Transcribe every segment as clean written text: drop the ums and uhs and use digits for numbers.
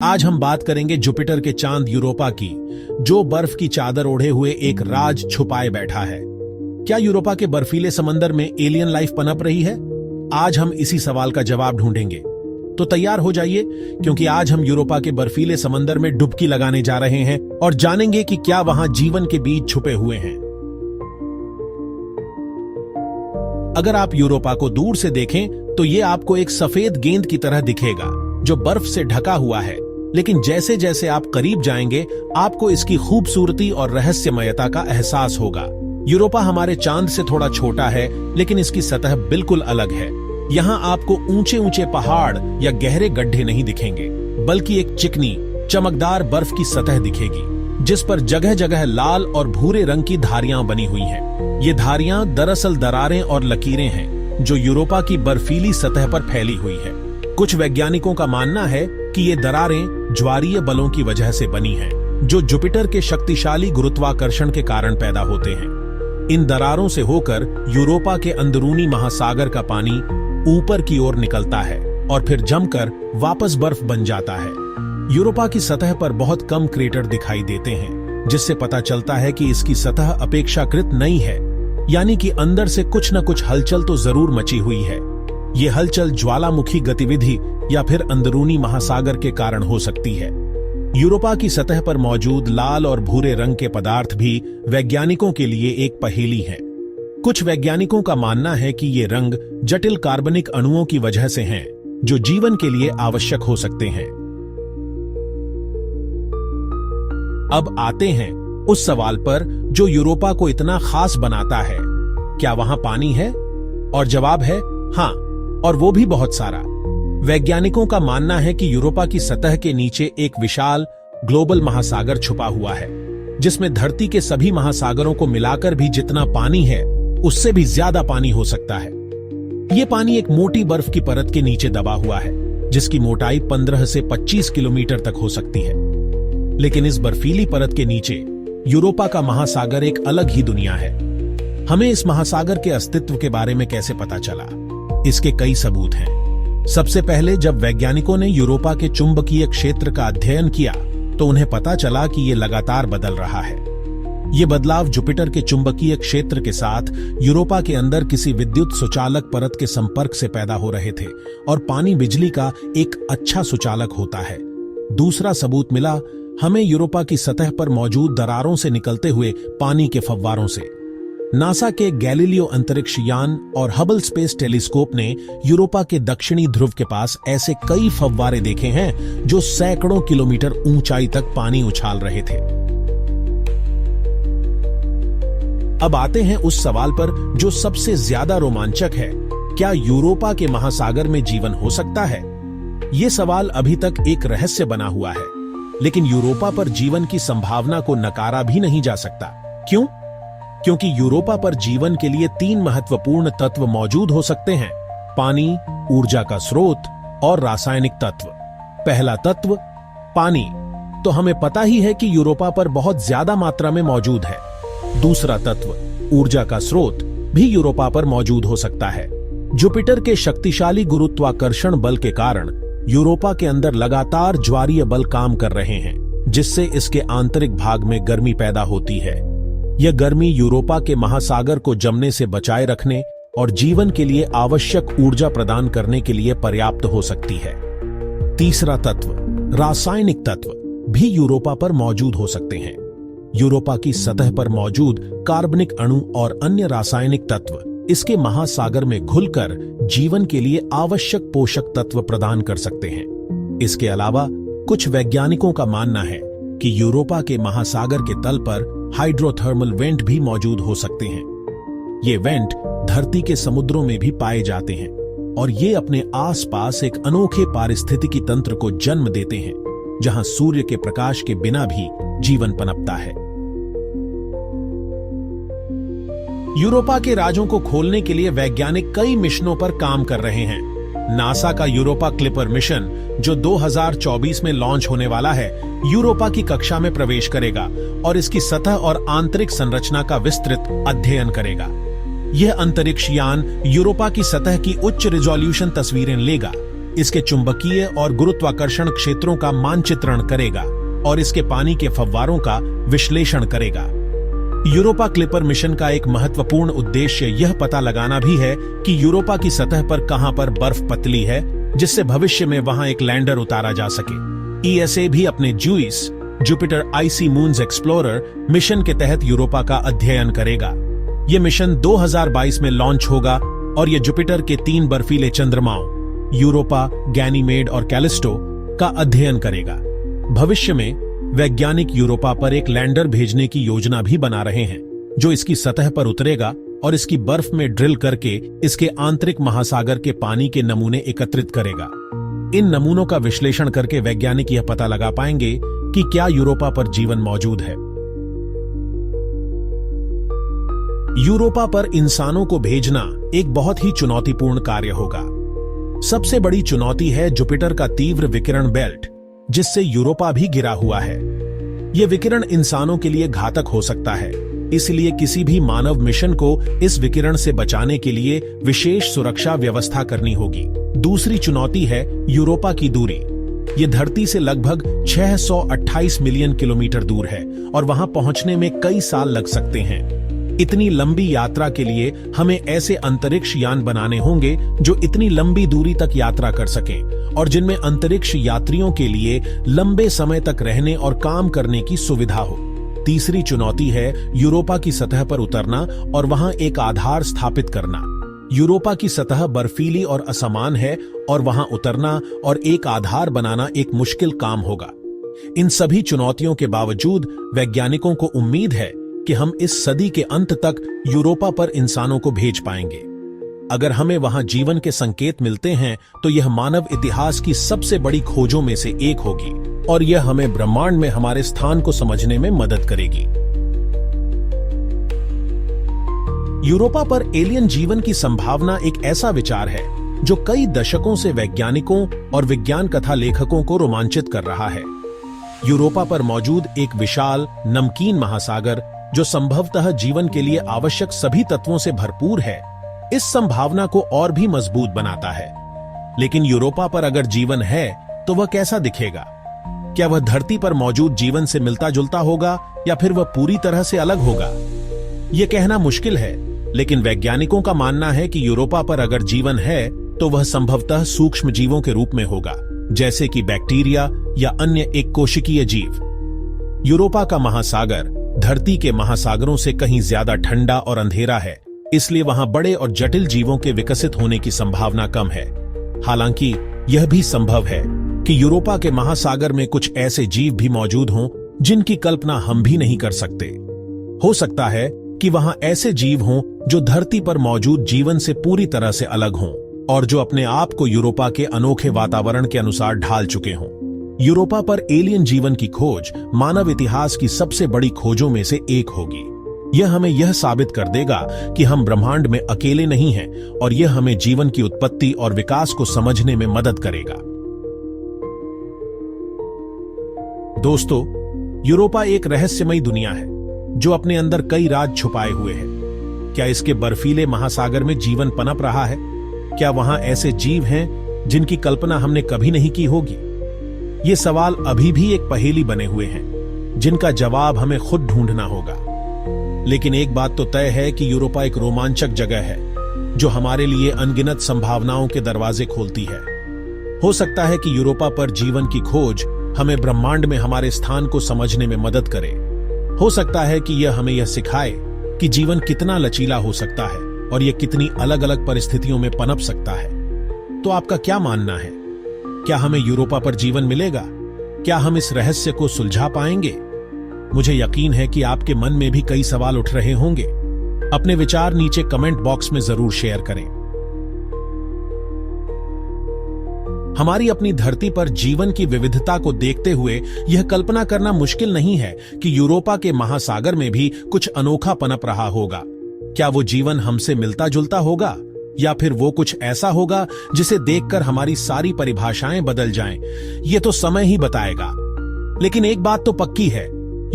आज हम बात करेंगे जुपिटर के चांद यूरोपा की, जो बर्फ की चादर ओढ़े हुए एक राज छुपाए बैठा है। क्या यूरोपा के बर्फीले समंदर में एलियन लाइफ पनप रही है? आज हम इसी सवाल का जवाब ढूंढेंगे। तो तैयार हो जाइए, क्योंकि आज हम यूरोपा के बर्फीले समंदर में डुबकी लगाने जा रहे हैं और जानेंगे कि क्या वहां जीवन के बीज छुपे हुए हैं। अगर आप यूरोपा को दूर से देखें तो ये आपको एक सफेद गेंद की तरह दिखेगा जो बर्फ से ढका हुआ है, लेकिन जैसे जैसे आप करीब जाएंगे आपको इसकी खूबसूरती और रहस्यमयता का एहसास होगा। यूरोपा हमारे चांद से थोड़ा छोटा है, लेकिन इसकी सतह बिल्कुल अलग है। यहाँ आपको ऊंचे ऊंचे पहाड़ या गहरे गड्ढे नहीं दिखेंगे, बल्कि एक चिकनी चमकदार बर्फ की सतह दिखेगी जिस पर जगह जगह लाल और भूरे रंग की धारियां बनी हुई हैं। ये धारियां दरअसल दरारें और लकीरें हैं जो यूरोपा की बर्फीली सतह पर फैली हुई है। कुछ वैज्ञानिकों का मानना है कि ये दरारें ज्वारीय बलों की वजह से बनी हैं, जो जुपिटर के शक्तिशाली गुरुत्वाकर्षण के कारण पैदा होते हैं। इन दरारों से होकर यूरोपा के अंदरूनी महासागर का पानी ऊपर की ओर निकलता है और फिर जमकर वापस बर्फ बन जाता है। यूरोपा की सतह पर बहुत कम क्रेटर दिखाई देते हैं, जिससे पता चलता है कि इसकी सतह अपेक्षाकृत नई है, यानी कि अंदर से कुछ न कुछ हलचल तो जरूर मची हुई है। ये हलचल ज्वालामुखी गतिविधि या फिर अंदरूनी महासागर के कारण हो सकती है। यूरोपा की सतह पर मौजूद लाल और भूरे रंग के पदार्थ भी वैज्ञानिकों के लिए एक पहेली हैं। कुछ वैज्ञानिकों का मानना है कि ये रंग जटिल कार्बनिक अणुओं की वजह से हैं, जो जीवन के लिए आवश्यक हो सकते हैं। अब आते हैं उस सवाल पर जो यूरोपा को इतना खास बनाता है, क्या वहां पानी है? और जवाब है हाँ, और वो भी बहुत सारा। वैज्ञानिकों का मानना है कि यूरोपा की सतह के नीचे एक विशाल ग्लोबल महासागर छुपा हुआ है, जिसमें धरती के सभी महासागरों को मिलाकर भी जितना पानी है उससे भी ज्यादा पानी हो सकता है। यह पानी एक मोटी बर्फ की परत के नीचे दबा हुआ है, जिसकी मोटाई 15 से 25 किलोमीटर तक हो सकती है। लेकिन इस बर्फीली परत के नीचे यूरोपा का महासागर एक अलग ही दुनिया है। हमें इस महासागर के अस्तित्व के बारे में कैसे पता चला? इसके कई सबूत हैं। सबसे पहले जब वैज्ञानिकों ने यूरोपा के चुंबकीय क्षेत्र का अध्ययन किया तो उन्हें पता चला कि यह लगातार बदल रहा है। ये बदलाव जुपिटर के चुंबकीय क्षेत्र के साथ यूरोपा के अंदर किसी विद्युत सुचालक परत के संपर्क से पैदा हो रहे थे, और पानी बिजली का एक अच्छा सुचालक होता है। दूसरा सबूत मिला हमें यूरोपा की सतह पर मौजूद दरारों से निकलते हुए पानी के फव्वारों से। नासा के गैलीलियो अंतरिक्ष यान और हबल स्पेस टेलीस्कोप ने यूरोपा के दक्षिणी ध्रुव के पास ऐसे कई फव्वारे देखे हैं जो सैकड़ों किलोमीटर ऊंचाई तक पानी उछाल रहे थे। अब आते हैं उस सवाल पर जो सबसे ज्यादा रोमांचक है, क्या यूरोपा के महासागर में जीवन हो सकता है? यह सवाल अभी तक एक रहस्य बना हुआ है, लेकिन यूरोपा पर जीवन की संभावना को नकारा भी नहीं जा सकता। क्यों? क्योंकि यूरोपा पर जीवन के लिए 3 महत्वपूर्ण तत्व मौजूद हो सकते हैं: पानी, ऊर्जा का स्रोत और रासायनिक तत्व। पहला तत्व पानी तो हमें पता ही है कि यूरोपा पर बहुत ज्यादा मात्रा में मौजूद है। दूसरा तत्व ऊर्जा का स्रोत भी यूरोपा पर मौजूद हो सकता है। जुपिटर के शक्तिशाली गुरुत्वाकर्षण बल के कारण यूरोपा के अंदर लगातार ज्वारीय बल काम कर रहे हैं, जिससे इसके आंतरिक भाग में गर्मी पैदा होती है। यह गर्मी यूरोपा के महासागर को जमने से बचाए रखने और जीवन के लिए आवश्यक ऊर्जा प्रदान करने के लिए पर्याप्त हो सकती है। तीसरा तत्व रासायनिक तत्व भी यूरोपा पर मौजूद हो सकते हैं। यूरोपा की सतह पर मौजूद कार्बनिक अणु और अन्य रासायनिक तत्व इसके महासागर में घुलकर जीवन के लिए आवश्यक पोषक तत्व प्रदान कर सकते हैं। इसके अलावा कुछ वैज्ञानिकों का मानना है कि यूरोपा के महासागर के तल पर हाइड्रोथर्मल वेंट भी मौजूद हो सकते हैं। ये वेंट धरती के समुद्रों में भी पाए जाते हैं और ये अपने आसपास एक अनोखे पारिस्थितिकी तंत्र को जन्म देते हैं, जहां सूर्य के प्रकाश के बिना भी जीवन पनपता है। यूरोपा के राजों को खोलने के लिए वैज्ञानिक कई मिशनों पर काम कर रहे हैं। नासा का यूरोपा क्लिपर मिशन, जो 2024 में लॉन्च होने वाला है, यूरोपा की कक्षा में प्रवेश करेगा और इसकी सतह और आंतरिक संरचना का विस्तृत अध्ययन करेगा। यह अंतरिक्ष यान यूरोपा की सतह की उच्च रिजोल्यूशन तस्वीरें लेगा, इसके चुंबकीय और गुरुत्वाकर्षण क्षेत्रों का मानचित्रण करेगा और इसके पानी के फव्वारों का विश्लेषण करेगा। यूरोपा क्लिपर मिशन का एक महत्वपूर्ण उद्देश्य यह पता लगाना भी है कि यूरोपा की सतह पर कहां पर बर्फ पतली है, जिससे भविष्य में वहां एक लैंडर उतारा जा सके। ईएसए भी अपने JUICE Jupiter icy moons explorer mission के तहत यूरोपा का अध्ययन करेगा। यह मिशन 2022 में लॉन्च होगा और यह जुपिटर के 3 बर्फीले चंद्रमाओं यूरोपा, गैनीमेड और कैलिस्टो का अध्ययन करेगा। भविष्य में वैज्ञानिक यूरोपा पर एक लैंडर भेजने की योजना भी बना रहे हैं, जो इसकी सतह पर उतरेगा और इसकी बर्फ में ड्रिल करके इसके आंतरिक महासागर के पानी के नमूने एकत्रित करेगा। इन नमूनों का विश्लेषण करके वैज्ञानिक यह पता लगा पाएंगे कि क्या यूरोपा पर जीवन मौजूद है। यूरोपा पर इंसानों को भेजना एक बहुत ही चुनौतीपूर्ण कार्य होगा। सबसे बड़ी चुनौती है जुपिटर का तीव्र विकिरण बेल्ट, जिससे यूरोपा भी घिरा हुआ है। यह विकिरण इंसानों के लिए घातक हो सकता है, इसलिए किसी भी मानव मिशन को इस विकिरण से बचाने के लिए विशेष सुरक्षा व्यवस्था करनी होगी। दूसरी चुनौती है यूरोपा की दूरी। यह धरती से लगभग 628 मिलियन किलोमीटर दूर है और वहां पहुंचने में कई साल लग सकते हैं। इतनी लंबी यात्रा के लिए हमें ऐसे अंतरिक्ष यान बनाने होंगे जो इतनी लंबी दूरी तक यात्रा कर सकें और जिनमें अंतरिक्ष यात्रियों के लिए लंबे समय तक रहने और काम करने की सुविधा हो। तीसरी चुनौती है यूरोपा की सतह पर उतरना और वहां एक आधार स्थापित करना। यूरोपा की सतह बर्फीली और असमान है और वहां उतरना और एक आधार बनाना एक मुश्किल काम होगा। इन सभी चुनौतियों के बावजूद वैज्ञानिकों को उम्मीद है कि हम इस सदी के अंत तक यूरोपा पर इंसानों को भेज पाएंगे। अगर हमें वहां जीवन के संकेत मिलते हैं तो यह मानव इतिहास की सबसे बड़ी खोजों में से एक होगी और यह हमें ब्रह्मांड में हमारे स्थान को समझने में मदद करेगी। यूरोपा पर एलियन जीवन की संभावना एक ऐसा विचार है जो कई दशकों से वैज्ञानिकों और विज्ञान कथा लेखकों को रोमांचित कर रहा है। यूरोपा पर मौजूद एक विशाल नमकीन महासागर जो संभवतः जीवन के लिए आवश्यक सभी तत्वों से भरपूर है, इस संभावना को और भी मजबूत बनाता है। लेकिन यूरोपा पर अगर जीवन है तो वह कैसा दिखेगा? क्या वह धरती पर मौजूद जीवन से मिलता जुलता होगा या फिर वह पूरी तरह से अलग होगा? यह कहना मुश्किल है, लेकिन वैज्ञानिकों का मानना है कि यूरोपा पर अगर जीवन है तो वह संभवतः सूक्ष्म जीवों के रूप में होगा, जैसे कि बैक्टीरिया या अन्य एक कोशिकीय जीव। यूरोपा का महासागर धरती के महासागरों से कहीं ज्यादा ठंडा और अंधेरा है, इसलिए वहां बड़े और जटिल जीवों के विकसित होने की संभावना कम है। हालांकि यह भी संभव है कि यूरोपा के महासागर में कुछ ऐसे जीव भी मौजूद हों जिनकी कल्पना हम भी नहीं कर सकते। हो सकता है कि वहां ऐसे जीव हों जो धरती पर मौजूद जीवन से पूरी तरह से अलग हों और जो अपने आप को यूरोपा के अनोखे वातावरण के अनुसार ढाल चुके हों। यूरोपा पर एलियन जीवन की खोज मानव इतिहास की सबसे बड़ी खोजों में से एक होगी। यह हमें यह साबित कर देगा कि हम ब्रह्मांड में अकेले नहीं हैं और यह हमें जीवन की उत्पत्ति और विकास को समझने में मदद करेगा। दोस्तों, यूरोपा एक रहस्यमयी दुनिया है जो अपने अंदर कई राज छुपाए हुए है। क्या इसके बर्फीले महासागर में जीवन पनप रहा है? क्या वहां ऐसे जीव हैं जिनकी कल्पना हमने कभी नहीं की होगी? ये सवाल अभी भी एक पहेली बने हुए हैं जिनका जवाब हमें खुद ढूंढना होगा। लेकिन एक बात तो तय है कि यूरोपा एक रोमांचक जगह है जो हमारे लिए अनगिनत संभावनाओं के दरवाजे खोलती है। हो सकता है कि यूरोपा पर जीवन की खोज हमें ब्रह्मांड में हमारे स्थान को समझने में मदद करे। हो सकता है कि यह हमें यह सिखाए कि जीवन कितना लचीला हो सकता है और यह कितनी अलग अलग परिस्थितियों में पनप सकता है। तो आपका क्या मानना है? क्या हमें यूरोपा पर जीवन मिलेगा? क्या हम इस रहस्य को सुलझा पाएंगे? मुझे यकीन है कि आपके मन में भी कई सवाल उठ रहे होंगे। अपने विचार नीचे कमेंट बॉक्स में जरूर शेयर करें। हमारी अपनी धरती पर जीवन की विविधता को देखते हुए यह कल्पना करना मुश्किल नहीं है कि यूरोपा के महासागर में भी कुछ अनोखा पनप रहा होगा। क्या वो जीवन हमसे मिलता जुलता होगा या फिर वो कुछ ऐसा होगा जिसे देखकर हमारी सारी परिभाषाएं बदल जाएं? ये तो समय ही बताएगा। लेकिन एक बात तो पक्की है,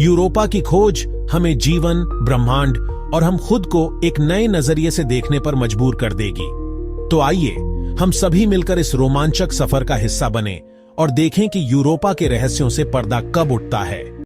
यूरोपा की खोज हमें जीवन, ब्रह्मांड और हम खुद को एक नए नजरिए से देखने पर मजबूर कर देगी। तो आइए हम सभी मिलकर इस रोमांचक सफर का हिस्सा बने और देखें कि यूरोपा के रहस्यों से पर्दा कब उठता है।